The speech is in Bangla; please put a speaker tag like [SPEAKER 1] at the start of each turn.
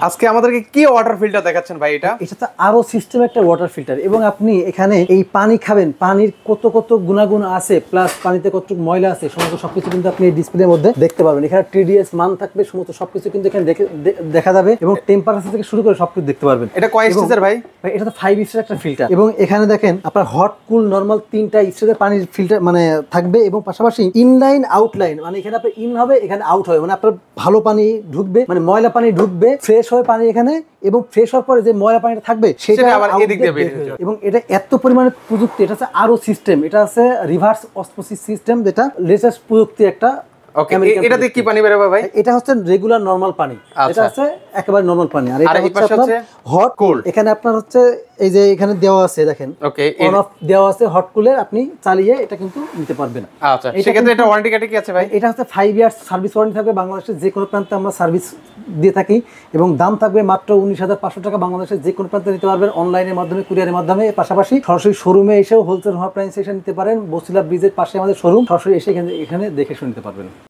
[SPEAKER 1] আজকে আমাদেরকে কি ওয়াটার ফিল্টার দেখাচ্ছেন ভাই? এটা
[SPEAKER 2] তো আরো সিস্টেম একটা ওয়াটার ফিল্টার, এবং আপনি এখানে এই পানি খাবেন, পানির কত কত গুণাগুণ আছে, প্লাস পানিতে কত ময়লা আছে, সমস্ত সবকিছু কিন্তু আপনি এই ডিসপ্লের মধ্যে দেখতে পারবেন। এখানে TDS মান থাকবে, সমস্ত সবকিছু কিন্তু এখানে দেখা যাবে, এবং টেম্পারেচার থেকে শুরু করে সবকিছু দেখতে পারবেন।
[SPEAKER 1] এটা কয় স্টেজের ভাই?
[SPEAKER 2] এটা তো 5 স্টার একটা ফিল্টার, এবং এখানে দেখেন আপনার হট, কুল, নরমাল 3টা স্টেজের পানির ফিল্টার মানে থাকবে, এবং পাশাপাশি ইনলাইন, আউটলাইন, মানে এখানে আপনার ইন হবে, এখানে আউট হবে, মানে আপনার ভালো পানি ঢুকবে, মানে ময়লা পানি ঢুকবে, ফ্রেশ হয় পানি এখানে, এবং ফ্রেশ হওয়ার পরে যে ময়লা পানিটা থাকবে সেটা আবার এদিক দিয়ে বের হয়ে যাবে। এবং এটা এত পরিমাণে প্রযুক্তি, এটা আছে আরো সিস্টেম, এটা আছে রিভার্স অসমোসিস সিস্টেম, যেটা লেটেস্ট প্রযুক্তি একটা।
[SPEAKER 1] ওকে, এটাতে কি পানি বের হবে ভাই?
[SPEAKER 2] এটা হচ্ছে রেগুলার নরমাল পানি, এটা আছে একেবারে নরমাল পানি, আর এটা হচ্ছে আপনার হট কুল। এখানে আপনার হচ্ছে এই যে এখানে দেওয়া আছে দেখেন,
[SPEAKER 1] ওকে,
[SPEAKER 2] অন অফ দেওয়া আছে, হট কুলের আপনি চালিয়ে এটা কিন্তু নিতে পারবেন।
[SPEAKER 1] আচ্ছা, সেক্ষেত্রে এটা ওয়ারেন্টি কার্ডে কি আছে ভাই?
[SPEAKER 2] এটা হচ্ছে 5 ইয়ার্স সার্ভিস ওয়ারেন্টি থাকবে, বাংলাদেশের যে কোনো প্রান্তে আমরা সার্ভিস দিয়ে থাকি, এবং দাম থাকবে মাত্র 19,500 টাকা। বাংলাদেশের যে কোনো প্রান্তে নিতে পারবেন, অনলাইনের মাধ্যমে, কুরিয়ারের মাধ্যমে। পাশাপাশি সরাসরি শোরুমে এসেও হোলসেল হট প্রাইস এসে নিতে পারেন। বসিলা ব্রিজের পাশে আমাদের শোরুম, সরাসরি এসে এখানে দেখে শুনে নিতে পারবেন।